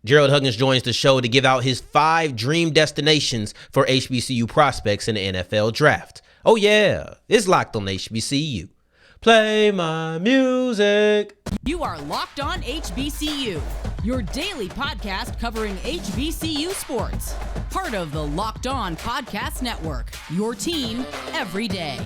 Gerald Huggins joins the show to give out his 5 dream destinations for HBCU prospects in the NFL draft. Oh yeah, it's Locked on HBCU. Play my music. You are Locked on HBCU, your daily podcast covering HBCU sports. Part of the Locked On Podcast Network, your team every day.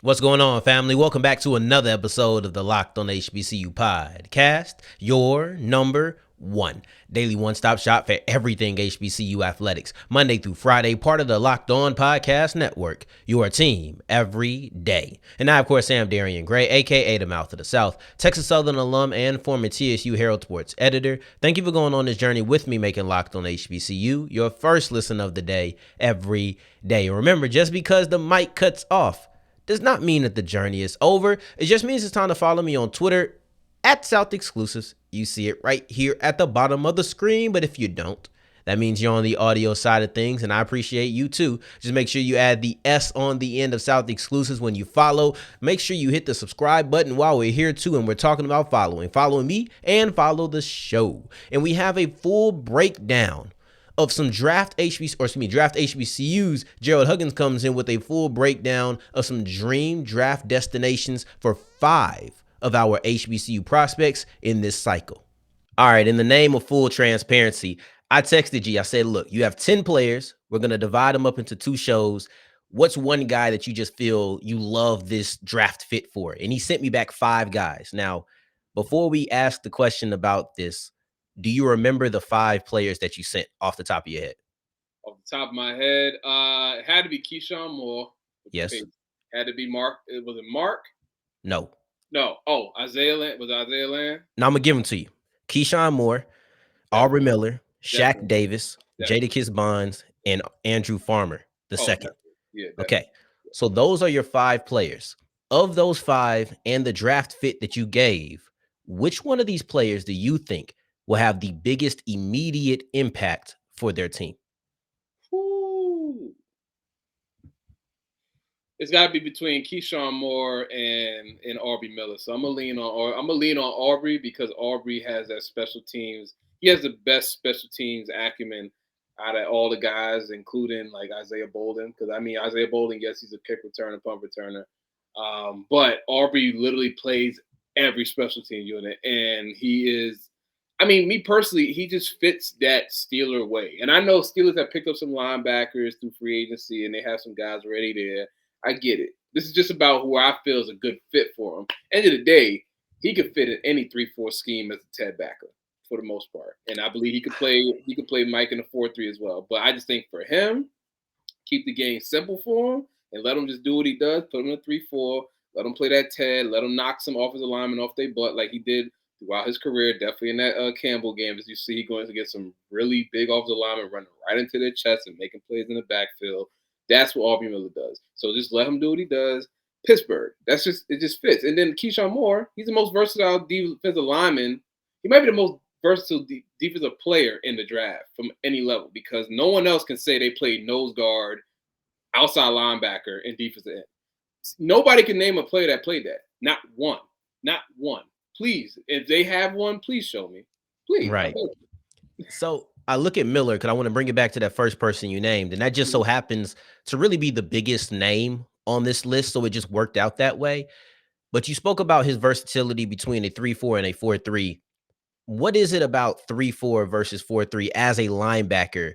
What's going on, family? Welcome back to another episode of the Locked on HBCU podcast, your number one daily one-stop shop for everything HBCU athletics, Monday through Friday, part of the Locked On Podcast Network, your team every day. And I, of course, am Darian Gray, aka the Mouth of the South, Texas Southern alum and former TSU Herald Sports editor. Thank you for going on this journey with me, making Locked on HBCU your first listen of the day every day. And remember, just because the mic cuts off does not mean that the journey is over. It just means it's time to follow me on Twitter at South Exclusives. You see it right here at the bottom of the screen. But if you don't, that means you're on the audio side of things, and I appreciate you too. Just make sure you add the S on the end of South Exclusives when you follow. Make sure you hit the subscribe button while we're here too, and we're talking about following. Follow me and follow the show. And we have a full breakdown of some draft HBCUs. Gerald Huggins comes in with a full breakdown of some dream draft destinations for 5 of our HBCU prospects in this cycle. All right, in the name of full transparency, I texted you. I said, look, you have 10 players. We're going to divide them up into 2 shows. What's one guy that you just feel you love this draft fit for? And he sent me back 5 guys. Now, before we ask the question about this, do you remember the 5 players that you sent off the top of your head? Off the top of my head, it had to be Keyshawn Moore. Yes. Had to be Mark. Was it Mark? No. Oh, Isaiah Land. Was it Isaiah Land? No, I'm going to give them to you. Keyshawn Moore, Aubrey Miller, Shaq Davis, Jadakiss Bond, and Andrew Farmer the second. Yeah. Okay. So those are your 5 players. Of those 5 and the draft fit that you gave, which one of these players do you think will have the biggest immediate impact for their team? Ooh. It's got to be between Keyshawn Moore and Aubrey Miller. So I'm gonna lean on Aubrey because Aubrey has that special teams. He has the best special teams acumen out of all the guys, including like Isaiah Bolden. Because I mean, Isaiah Bolden, yes, he's a kick returner, punt returner, but Aubrey literally plays every special team unit, and he is. I mean, me personally, he just fits that Steeler way. And I know Steelers have picked up some linebackers through free agency, and they have some guys already there. I get it. This is just about who I feel is a good fit for him. End of the day, he could fit in any 3-4 scheme as a Ted backer for the most part. And I believe he could play Mike in a 4-3 as well. But I just think for him, keep the game simple for him and let him just do what he does. Put him in a 3-4. Let him play that Ted. Let him knock some offensive linemen off their butt like he did throughout his career, definitely in that Campbell game. As you see, he's going to get some really big offensive linemen running right into their chest and making plays in the backfield. That's what Aubrey Miller does. So just let him do what he does. Pittsburgh, it just fits. And then Keyshawn Moore, he's the most versatile defensive lineman. He might be the most versatile defensive player in the draft from any level because no one else can say they played nose guard, outside linebacker, and defensive end. Nobody can name a player that played that. Not one. Not one. Please, if they have one, please show me. Please. Right. So I look at Miller because I want to bring it back to that first person you named, and that just so happens to really be the biggest name on this list, so it just worked out that way. But you spoke about his versatility between a 3-4 and a 4-3. What is it about 3-4 versus 4-3 as a linebacker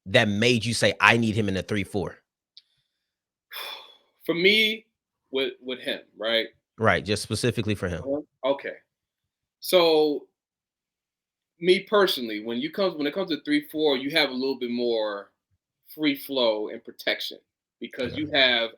that made you say, I need him in a 3-4? For me, with him, right? Right, just specifically for him. Okay. So me personally, when it comes to 3-4, you have a little bit more free flow and protection because you have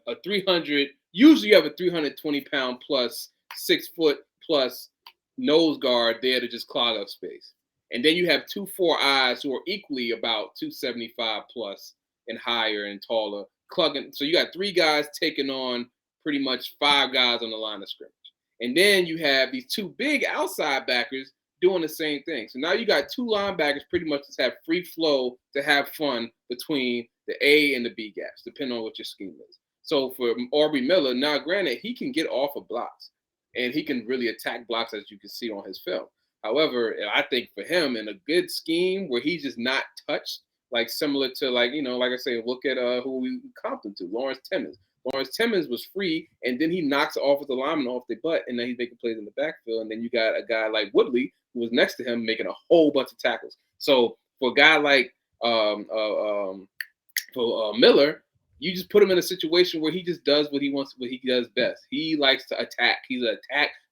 usually you have a 320-pound plus 6 foot plus nose guard there to just clog up space. And then you have 2 4-eyes who are equally about 275 plus and higher and taller, clugging. So you got 3 guys taking on pretty much 5 guys on the line of scrimmage. And then you have these 2 big outside backers doing the same thing. So now you got two linebackers pretty much just have free flow to have fun between the A and the B gaps, depending on what your scheme is. So for Aubrey Miller, now granted, he can get off of blocks and he can really attack blocks, as you can see on his film. However, I think for him in a good scheme where he's just not touched, like similar to like I say, look at who we comped him to, Lawrence Timmons. Lawrence Timmons was free, and then he knocks the offensive lineman off their butt, and then he's making plays in the backfield. And then you got a guy like Woodley, who was next to him, making a whole bunch of tackles. So for a guy like Miller, you just put him in a situation where he just does what he wants, what he does best. He likes to attack. He's an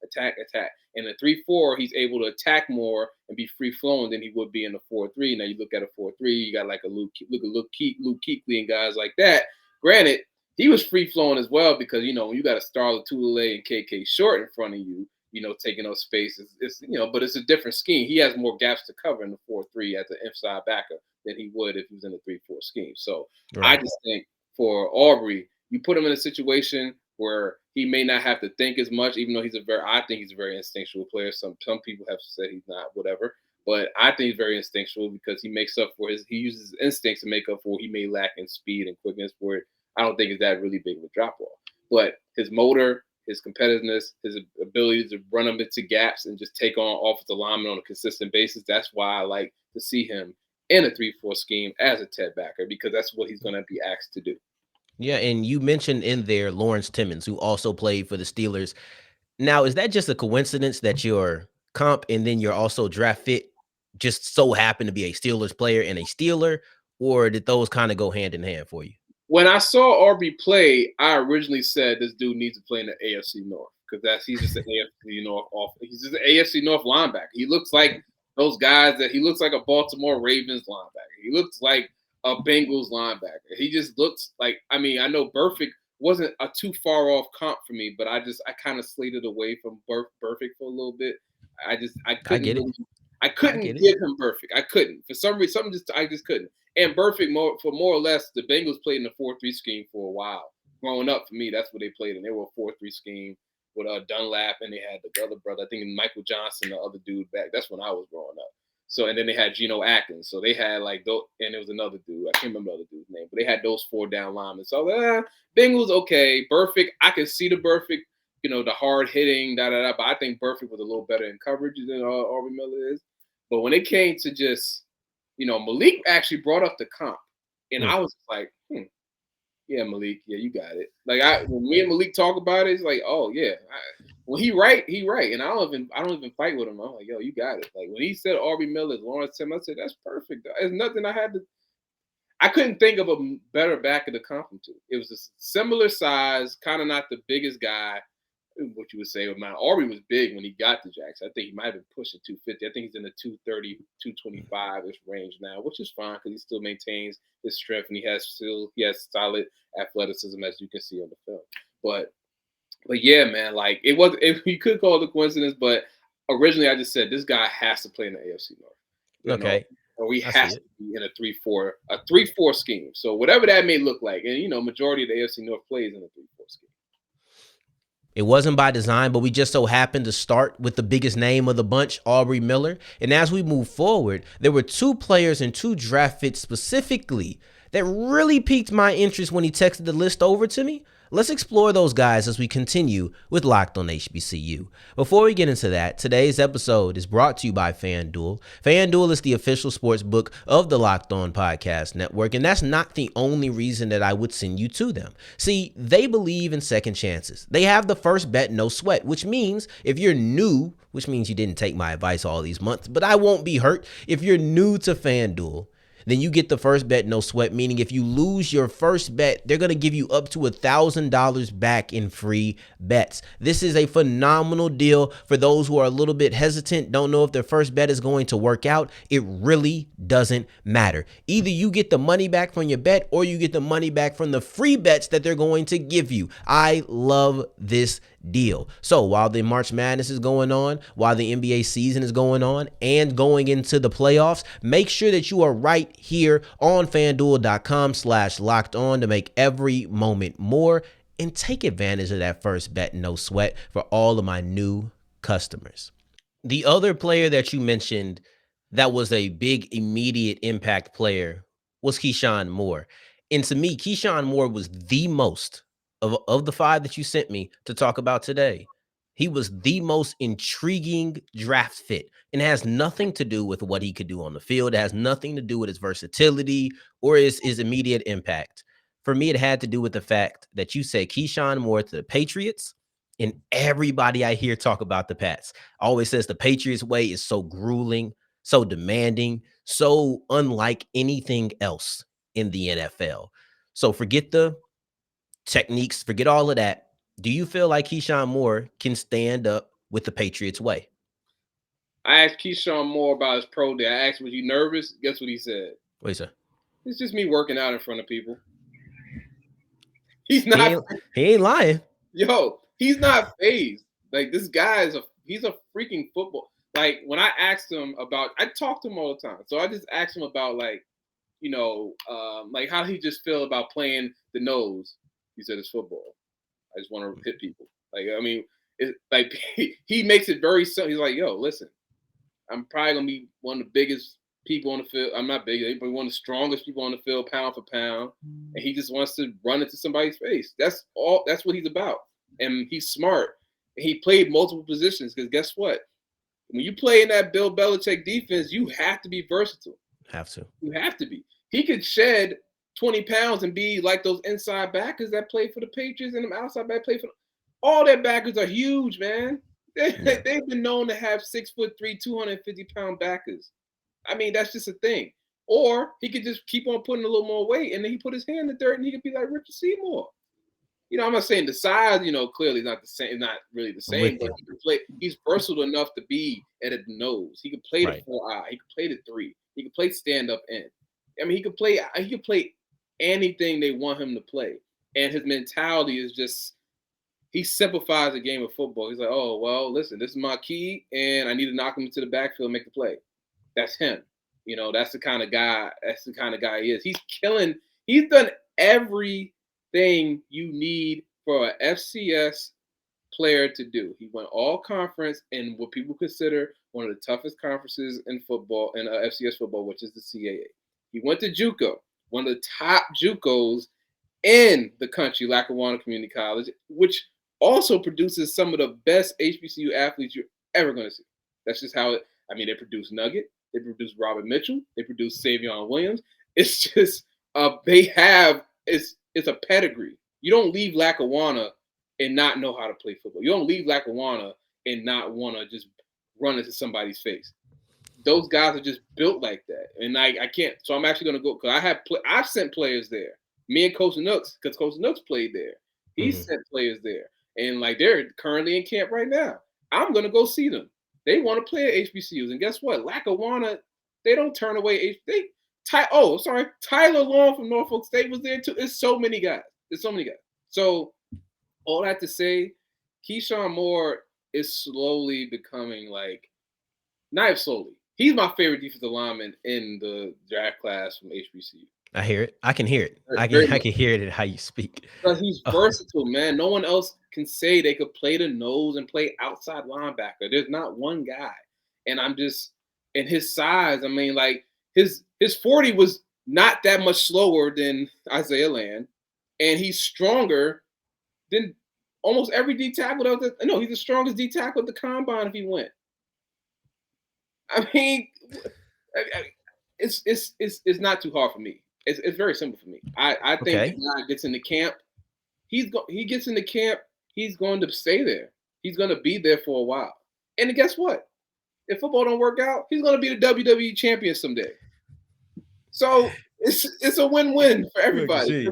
attack. In a 3-4, he's able to attack more and be free flowing than he would be in a 4-3. Now you look at a 4-3, you got like a Luke Kuechly and guys like that. Granted, he was free flowing as well because when you got a Starla Tulele and KK Short in front of you, taking those spaces, but it's a different scheme. He has more gaps to cover in the 4-3 as an inside backer than he would if he was in a 3-4 scheme. So right. I just think for Aubrey, you put him in a situation where he may not have to think as much, even though I think he's a very instinctual player. Some people have said he's not, whatever. But I think he's very instinctual because he uses his instincts to make up for what he may lack in speed and quickness, where I don't think it's that really big of a drop off. But his motor, his competitiveness, his ability to run them into gaps and just take on offensive linemen on a consistent basis, that's why I like to see him in a 3-4 scheme as a Ted backer, because that's what he's going to be asked to do. Yeah, and you mentioned in there Lawrence Timmons, who also played for the Steelers. Now, is that just a coincidence that your comp and then you're also draft fit just so happen to be a Steelers player and a Steeler, or did those kind of go hand in hand for you? When I saw Aubrey play, I originally said this dude needs to play in the AFC North because he's just an AFC North he's just an AFC North linebacker. He looks like those guys he looks like a Baltimore Ravens linebacker. He looks like a Bengals linebacker. He just looks like, I know Burfict wasn't a too far off comp for me, but I kind of slated away from Burfict for a little bit. I couldn't give him Burfict. I couldn't. For some reason, I just couldn't. And Burfict, more or less, the Bengals played in a 4-3 scheme for a while. Growing up, for me, that's what they played in. They were a 4-3 scheme with Dunlap, and they had the other brother, I think Michael Johnson, the other dude back. That's when I was growing up. So, and then they had Geno Atkins. So they had and there was another dude. I can't remember the other dude's name, but they had those 4 down linemen. So Bengals, okay. Burfict, I can see the Burfict, the hard hitting, but I think Burfict was a little better in coverage than Aubrey Miller is. But when it came to just, Malik actually brought up the comp, and I was like, yeah, Malik, yeah, you got it. Like when me and Malik talk about it, it's like, oh yeah, when he right, and I don't even fight with him. I'm like, yo, you got it. Like when he said Aubrey Miller, Lawrence Timmons, I said that's perfect. There's nothing I couldn't think of a better backer to comp him to. It was a similar size, kind of not the biggest guy, what you would say. Aubrey was big when he got to Jackson. I think he might have been pushing 250. I think he's in the 230, 225-ish range now, which is fine because he still maintains his strength and he has solid athleticism, as you can see on the film. But yeah, man, like you could call it a coincidence, but originally I just said this guy has to play in the AFC North. Okay. Or he has to be in a 3-4 scheme. So whatever that may look like, and majority of the AFC North plays in a 3-4 scheme. It wasn't by design, but we just so happened to start with the biggest name of the bunch, Aubrey Miller. And as we move forward, there were 2 players and 2 draft fits specifically that really piqued my interest when he texted the list over to me. Let's explore those guys as we continue with Locked on HBCU. Before we get into that, today's episode is brought to you by FanDuel. FanDuel is the official sports book of the Locked On Podcast Network, and that's not the only reason that I would send you to them. See, they believe in second chances. They have the first bet, no sweat, which means if you're new, which means you didn't take my advice all these months, but I won't be hurt. If you're new to FanDuel, then you get the first bet, no sweat, meaning if you lose your first bet, they're going to give you up to $1,000 back in free bets. This is a phenomenal deal for those who are a little bit hesitant, don't know if their first bet is going to work out. It really doesn't matter. Either you get the money back from your bet or you get the money back from the free bets that they're going to give you. I love this deal. So while the March Madness is going on, while the NBA season is going on and going into the playoffs, make sure that you are right here on FanDuel.com/locked on to make every moment more and take advantage of that first bet, no sweat for all of my new customers. The other player that you mentioned that was a big immediate impact player was Keyshawn Moore. And to me, Keyshawn Moore was the most of the five that you sent me to talk about today. He was the most intriguing draft fit, and it has nothing to do with what he could do on the field. It has nothing to do with his versatility or his immediate impact. For me, it had to do with the fact that you said Keyshawn Moore to the Patriots, and everybody I hear talk about the Pats always says the Patriots way is so grueling, so demanding, so unlike anything else in the NFL. So forget the techniques, forget all of that. Do you feel like Keyshawn Moore can stand up with the Patriots way? I asked Keyshawn Moore about his pro day. I asked, was you nervous? Guess what he said? Wait, sir. It's just me working out in front of people. He's He not. ain't lying. Yo, he's not phased. Like, this guy he's a freaking football. Like, when I asked him about, I talk to him all the time. So I just asked him about, like, like how he just feel about playing the nose. He said it's football. I just want to hit people. Like, I mean, it, like he makes it very simple. He's like, yo, listen, I'm probably gonna be one of the biggest people on the field. I'm not big, but one of the strongest people on the field, pound for pound. And he just wants to run into somebody's face. That's all. That's what he's about. And he's smart. And he played multiple positions because guess what? When you play in that Bill Belichick defense, you have to be versatile. Have to. You have to be. He could shed 20 pounds and be like those inside backers that play for the Patriots and them outside back play for all their backers are huge, man. They've been known to have 6'3", 250-pound backers. I mean, that's just a thing. Or he could just keep on putting a little more weight, and then he put his hand in the dirt, and he could be like Richard Seymour. I'm not saying the size, clearly not the same, not really the same, but he can play. He's versatile enough to be at the nose. He could play the 4-eye. He could play the 3. He could play stand-up end. I mean, he could play anything they want him to play. And his mentality is just, he simplifies the game of football. He's like, oh, well, listen, this is my key, and I need to knock him into the backfield and make the play. That's him. That's the kind of guy. That's the kind of guy he is. He's killing. He's done everything you need for an FCS player to do. He went all conference in what people consider one of the toughest conferences in football, in FCS football, which is the CAA. He went to JUCO, one of the top JUCOs in the country, Lackawanna Community College, which also produces some of the best HBCU athletes you're ever going to see. That's just how it. I mean, they produce Nugget, they produce Robert Mitchell, they produce Savion Williams. It's just it's a pedigree. You don't leave Lackawanna and not know how to play football. You don't leave Lackawanna and not want to just run into somebody's face. Those guys are just built like that, and I can't. So I'm actually going to go because I've sent players there. Me and Coach Nooks, because Coach Nooks played there. He sent players there, and like they're currently in camp right now. I'm going to go see them. They want to play at HBCUs, and guess what? Lackawanna, they don't turn away. Tyler Long from Norfolk State was there too. There's so many guys. So all that to say, Keyshawn Moore is slowly becoming like, not slowly. He's my favorite defensive lineman in the draft class from HBCU. I hear it. I can hear it. I can hear it in how you speak. Because he's versatile, man. No one else can say they could play the nose and play outside linebacker. There's not one guy. And and his size, I mean, like his 40 was not that much slower than Isaiah Land. And he's stronger than almost every D tackle. He's the strongest D tackle at the combine if he went. I mean, it's not too hard for me. It's very simple for me. I think the guy gets into camp. He gets into camp. He's going to stay there. He's going to be there for a while. And guess what? If football don't work out, he's going to be the WWE champion someday. So it's a win-win for everybody.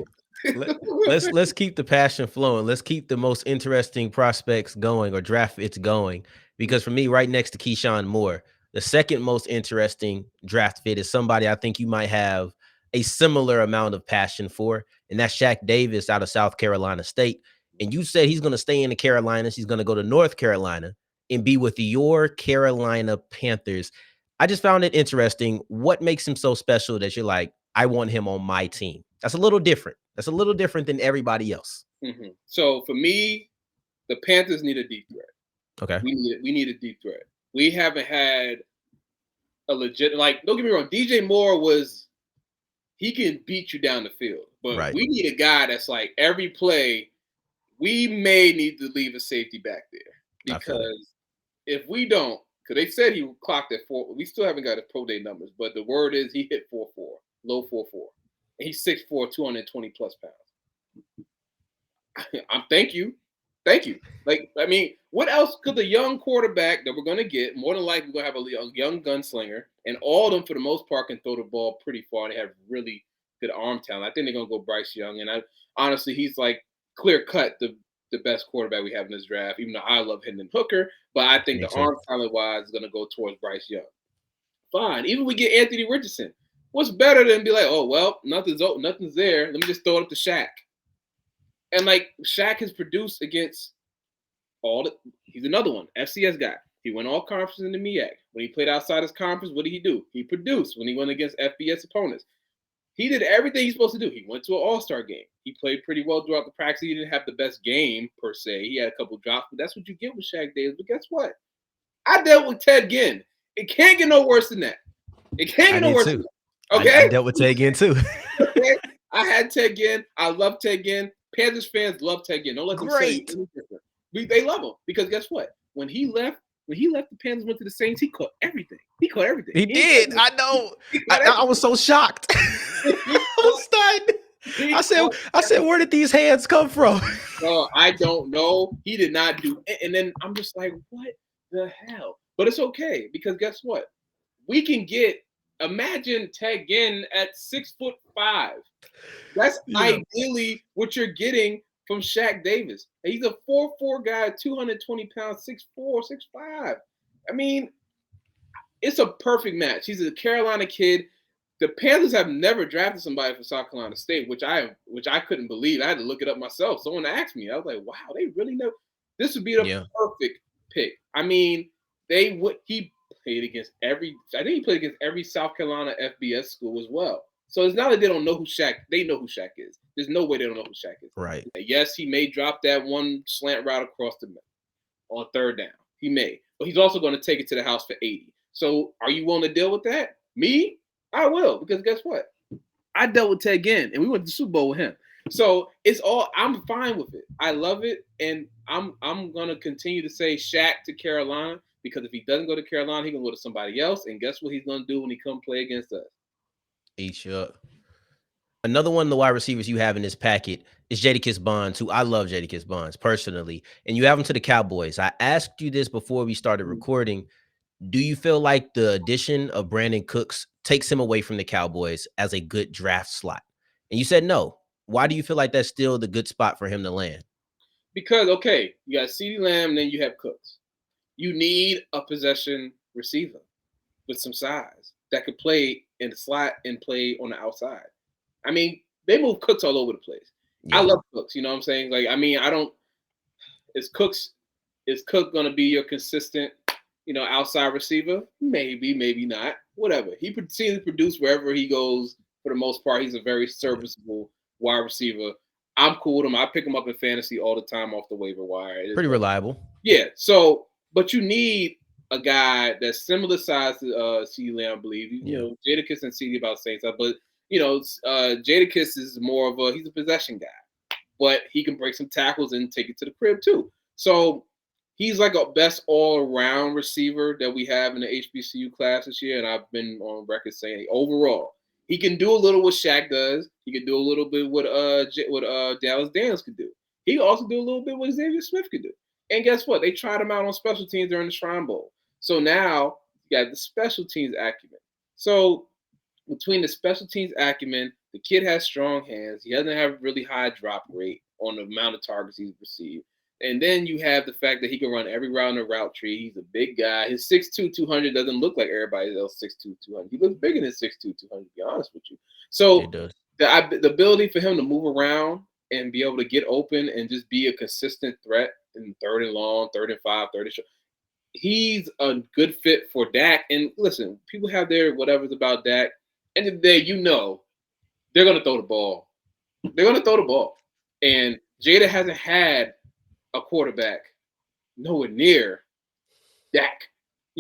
Let's keep the passion flowing. Let's keep the most interesting prospects going or draft fits going. Because for me, right next to Keyshawn Moore, the second most interesting draft fit is somebody I think you might have a similar amount of passion for, and that's Shaq Davis out of South Carolina State. And you said he's going to stay in the Carolinas. He's going to go to North Carolina and be with your Carolina Panthers. I just found it interesting. What makes him so special that you're like, I want him on my team? That's a little different. That's a little different than everybody else. So for me, the Panthers need a deep threat. Okay. We need a deep threat. we haven't had a legit, like, don't get me wrong, DJ Moore he can beat you down the field. But Right. we need a guy that's like every play, we may need to leave a safety back there. Because if we don't, because they said he clocked at 4, we still haven't got his pro day numbers, but the word is he hit 4.4, low 4.4. And he's 6'4", 220 plus pounds. Thank you. Like, I mean, what else could the young quarterback that we're going to get, more than likely we're going to have a young gunslinger, and all of them, for the most part, can throw the ball pretty far, and they have really good arm talent. I think they're going to go Bryce Young, and honestly, he's like clear-cut the best quarterback we have in this draft, even though I love Hendon Hooker, but I think the arm talent-wise is going to go towards Bryce Young. Fine. Even if we get Anthony Richardson, what's better than be like, oh, well, nothing's there. Let me just throw it up to Shaq. And, like, Shaq has produced against he's another one, FCS guy. He won all conferences in the MEAC. When he played outside his conference, what did he do? He produced when he went against FBS opponents. He did everything he's supposed to do. He went to an all-star game. He played pretty well throughout the practice. He didn't have the best game, per se. He had a couple drops, but that's what you get with Shaq Davis. But guess what? I dealt with Ted Ginn. It can't get no worse than that. It can't get no worse than that. Okay? I dealt with Ted Ginn, too. Okay? I had Ted Ginn. I love Ted Ginn. Panthers fans love Ted Ginn. Don't let them say anything different. They love him because guess what? When he left the Panthers, went to the Saints, he caught everything. He did. I know. I was so shocked. I was stunned. I said, where did these hands come from? I don't know. He did not do. And then I'm just like, what the hell? But it's okay because guess what? We can imagine Ted Ginn at 6'5". That's ideally what you're getting from Shaq Davis. He's a 4'4" guy, 220 pounds, 6'4", 6'5". I mean, it's a perfect match. He's a Carolina kid. The Panthers have never drafted somebody from South Carolina State, which I couldn't believe. I had to look it up myself. Someone asked me. I was like, wow, they really know. This would be the perfect pick. I mean, he played against every South Carolina FBS school as well. So it's not that they don't know who Shaq. They know who Shaq is. There's no way they don't know who Shaq is. Right. Yes, he may drop that one slant route across the middle on third down. He may. But he's also going to take it to the house for 80. So are you willing to deal with that? Me? I will. Because guess what? I dealt with Ted Ginn, and we went to the Super Bowl with him. So I'm fine with it. I love it. And I'm going to continue to say Shaq to Carolina because if he doesn't go to Carolina, he's going to go to somebody else. And guess what he's going to do when he come play against us? Eat you up. Another one of the wide receivers you have in this packet is Jadakiss Bond, who I love Jadakiss Bonds personally. And you have him to the Cowboys. I asked you this before we started recording. Do you feel like the addition of Brandon Cooks takes him away from the Cowboys as a good draft slot? And you said no. Why do you feel like that's still the good spot for him to land? Because, okay, you got CeeDee Lamb, and then you have Cooks. You need a possession receiver with some size that could play in the slot and play on the outside. I mean, they move Cooks all over the place. Yeah. I love Cooks. You know what I'm saying? Like, I mean, is Cook going to be your consistent, outside receiver? Maybe, maybe not. Whatever. He seems to produce wherever he goes. For the most part, he's a very serviceable wide receiver. I'm cool with him. I pick him up in fantasy all the time off the waiver wire. Pretty reliable. Yeah. So, but you need a guy that's similar size to CeeDee Lamb, I believe. Jadakiss and CeeDee about the same size, but Jadakiss is more of he's a possession guy, but he can break some tackles and take it to the crib too. So he's like a best all-around receiver that we have in the HBCU class this year, and I've been on record saying overall he can do a little what Shaq does. He can do a little bit what Dallas Daniels could do. He can also do a little bit what Xavier Smith could do. And guess what? They tried him out on special teams during the Shrine Bowl. So now you got the special teams acumen. So between the special teams acumen, the kid has strong hands. He doesn't have really high drop rate on the amount of targets he's received. And then you have the fact that he can run every route in the route tree. He's a big guy. His 6'2", 200 doesn't look like everybody else 6'2", 200. He looks bigger than 6'2", 200, to be honest with you. So the ability for him to move around and be able to get open and just be a consistent threat in third and long, 3rd and 5, 3rd and short. He's a good fit for Dak. And listen, people have their whatever's about Dak. And if they're going to throw the ball. They're going to throw the ball. And Jada hasn't had a quarterback nowhere near Dak.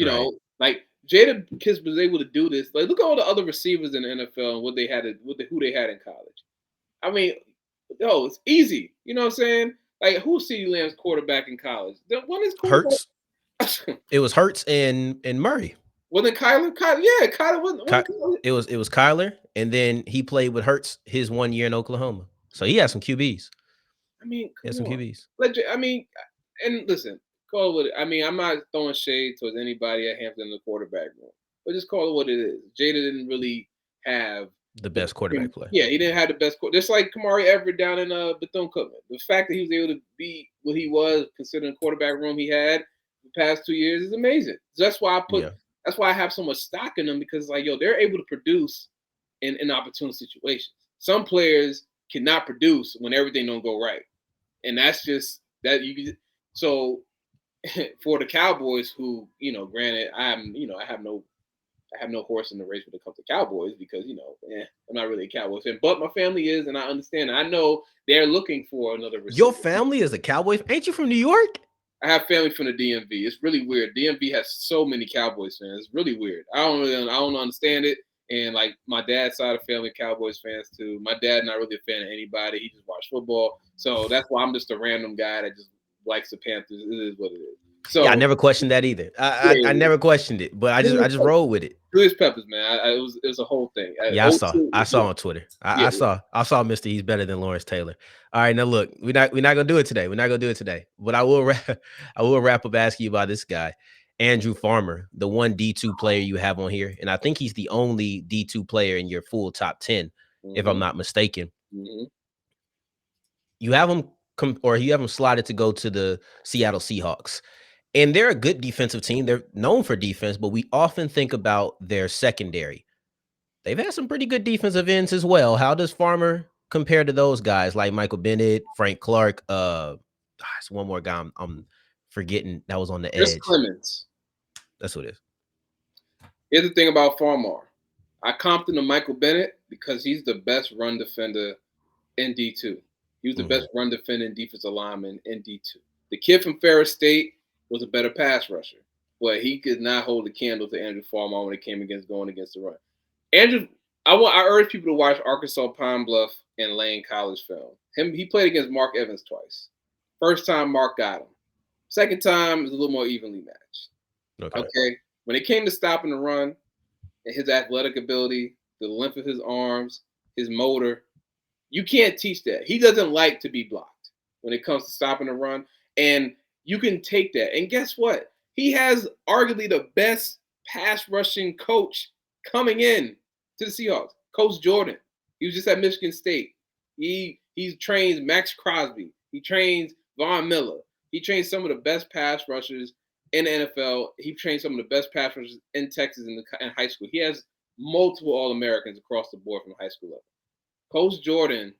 You know, like Jadakiss was able to do this. Like, look at all the other receivers in the NFL and what they had, who they had in college. I mean, it's easy. You know what I'm saying? Like, who's CeeDee Lamb's quarterback in college? The one is quarterback. Hurts. It was Hurts and Murray. Wasn't Kyler? Yeah, Kyler wasn't. It was Kyler, and then he played with Hurts his 1 year in Oklahoma. So he had some QBs. I mean, he had some QBs. I mean, and listen, call it what it, I mean, I'm not throwing shade towards anybody at Hampton in the quarterback room, but just call it what it is. Jada didn't really have the best quarterback play. Yeah, he didn't have the best. Just like Kamari Everett down in Bethune-Cookman. The fact that he was able to be what he was, considering the quarterback room he had the past 2 years, is amazing. So that's why That's why I have so much stock in them, because like, they're able to produce in opportune situations. Some players cannot produce when everything don't go right, and that's just that you. So for the Cowboys, who granted, I have no horse in the race when it comes to Cowboys, because I'm not really a Cowboys fan, but my family is, and I understand. I know they're looking for another receiver. Your family is a Cowboys? Ain't you from New York? I have family from the DMV. It's really weird. DMV has so many Cowboys fans. It's really weird. I don't understand it. And like my dad's side of family, Cowboys fans too. My dad not really a fan of anybody. He just watched football. So that's why I'm just a random guy that just likes the Panthers. It is what it is. So I never questioned that either. I never questioned it, but I just rolled with it. Julius Peppers, man. It was a whole thing. Yeah, I saw on Twitter. I saw Mr. He's better than Lawrence Taylor. All right, now look, we're not gonna do it today. But I will wrap up asking you about this guy, Andrew Farmer, the one D2 player you have on here, and I think he's the only D2 player in your full top 10, if I'm not mistaken. Mm-hmm. You have him you have him slotted to go to the Seattle Seahawks. And they're a good defensive team. They're known for defense, but we often think about their secondary. They've had some pretty good defensive ends as well. How does Farmer compare to those guys like Michael Bennett, Frank Clark? It's one more guy I'm forgetting that was on the edge. Clemens. That's what it is. Here's the thing about Farmer. I comped him to Michael Bennett because he's the best run defender in D2. He was the best run defending defensive lineman in D2. The kid from Ferris State was a better pass rusher, but he could not hold a candle to Andrew Farmer when it came going against the run. Andrew, I urge people to watch Arkansas Pine Bluff and Lane College film. He played against Mark Evans twice. First time, Mark got him. Second time, it was a little more evenly matched. Okay. When it came to stopping the run, and his athletic ability, the length of his arms, his motor, you can't teach that. He doesn't like to be blocked when it comes to stopping the run, and you can take that. And guess what? He has arguably the best pass rushing coach coming in to the Seahawks, Coach Jordan. He was just at Michigan State. He trains Max Crosby. He trains Von Miller. He trains some of the best pass rushers in the NFL. He trains some of the best pass rushers in Texas in high school. He has multiple All-Americans across the board from high school level. Coach Jordan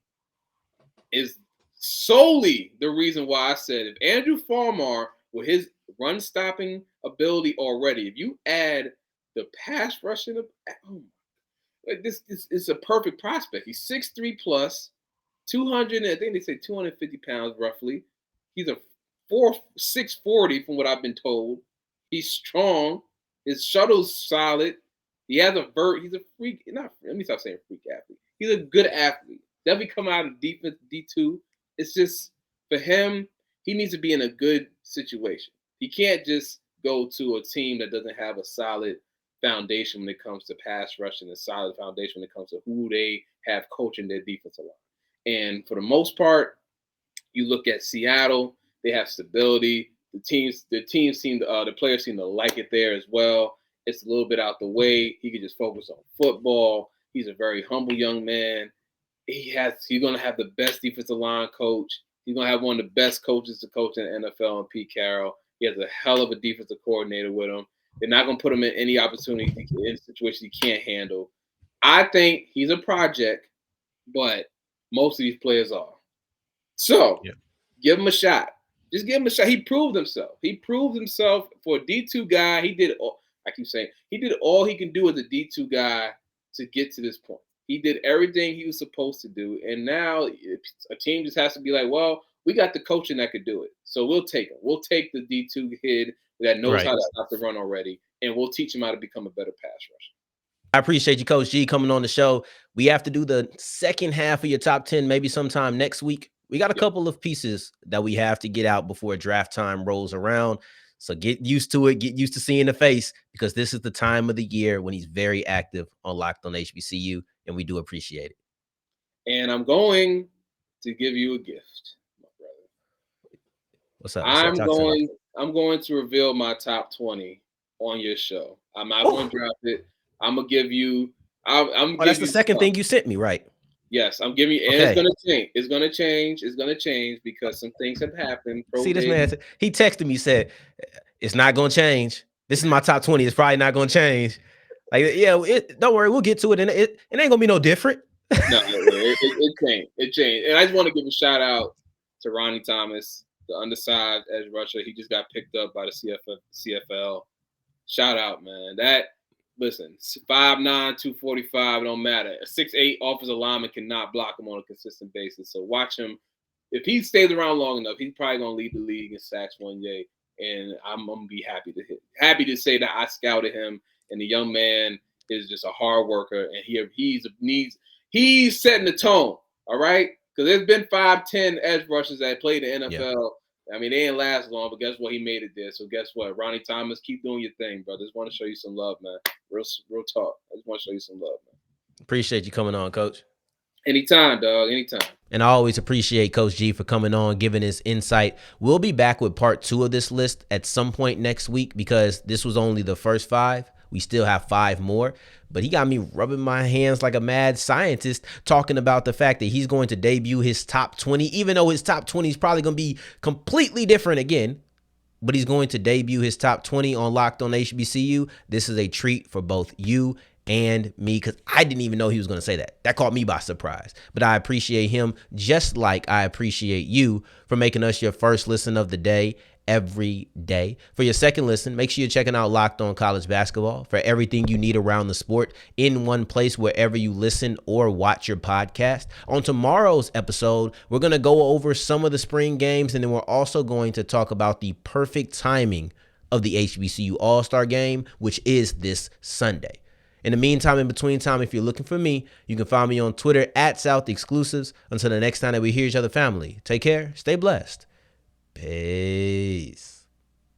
is solely the reason why I said if Andrew Farmer, with his run stopping ability already, if you add the pass rushing, this is a perfect prospect. He's 6'3 plus, 200, I think they say 250 pounds roughly. He's a 640 from what I've been told. He's strong. His shuttle's solid. He has he's a freak. Let me stop saying freak athlete. He's a good athlete. Definitely come out of defense D2. It's just for him, he needs to be in a good situation. He can't just go to a team that doesn't have a solid foundation when it comes to pass rushing, a solid foundation when it comes to who they have coaching their defensive line. And for the most part, you look at Seattle, they have stability. The players seem to like it there as well. It's a little bit out the way. He can just focus on football. He's a very humble young man. He's going to have the best defensive line coach. He's going to have one of the best coaches to coach in the NFL, and Pete Carroll. He has a hell of a defensive coordinator with him. They're not going to put him in any opportunity in situations he can't handle. I think he's a project, but most of these players are. So give him a shot. Just give him a shot. He proved himself. For a D2 guy. He did all he can do as a D2 guy to get to this point. He did everything he was supposed to do. And now a team just has to be like, well, We got the coaching that could do it. So we'll take him. We'll take the D2 kid that knows how to stop the run already, and we'll teach him how to become a better pass rusher. I appreciate you, Coach G, coming on the show. We have to do the second half of your top 10 maybe sometime next week. We got a couple of pieces that we have to get out before draft time rolls around. So get used to it. Get used to seeing the face, because this is the time of the year when he's very active on Locked on HBCU, and we do appreciate it. And I'm going to give you a gift, my brother. What's up? I'm going to reveal my top 20 on your show. I'm not going to draft it. I'm gonna give you. That's the second thing you sent me, right? Yes, I'm giving you. And it's gonna change. It's gonna change. It's gonna change because some things have happened. See, this man, he texted me, said, "It's not gonna change. This is my top 20. It's probably not gonna change." Like, yeah, don't worry, we'll get to it, and it ain't gonna be no different. No, it changed. It changed. And I just want to give a shout out to Ronnie Thomas, the undersized edge rusher. He just got picked up by the CFL. Shout out, man. Listen, 5'9", 245, don't matter. A 6'8" offensive lineman cannot block him on a consistent basis. So watch him. If he stays around long enough, he's probably gonna lead the league in sacks one day. And I'm gonna be happy to say that I scouted him. And the young man is just a hard worker, and he's setting the tone. All right, because there's been 5'10" edge rushers that played the NFL. Yeah. I mean, they didn't last long, but guess what? He made it there. So guess what? Ronnie Thomas, keep doing your thing, brother. Just want to show you some love, man. Real talk. I just want to show you some love, man. Appreciate you coming on, Coach. Anytime, dog. Anytime. And I always appreciate Coach G for coming on, giving his insight. We'll be back with part 2 of this list at some point next week, because this was only the first 5. We still have 5 more, but he got me rubbing my hands like a mad scientist, talking about the fact that he's going to debut his top 20, even though his top 20 is probably going to be completely different again, but he's going to debut his top 20 on Locked on HBCU. This is a treat for both you and me, because I didn't even know he was going to say that. That caught me by surprise, but I appreciate him just like I appreciate you for making us your first listen of the day every day. For your second listen, make sure you're checking out Locked on College Basketball for everything you need around the sport in one place wherever you listen or watch your podcast. On tomorrow's episode, we're going to go over some of the spring games, and then we're also going to talk about the perfect timing of the HBCU All-Star Game, which is this Sunday. In the meantime, in between time, if you're looking for me, you can find me on Twitter at South Exclusives. Until the next time that we hear each other, family, take care, stay blessed. Peace.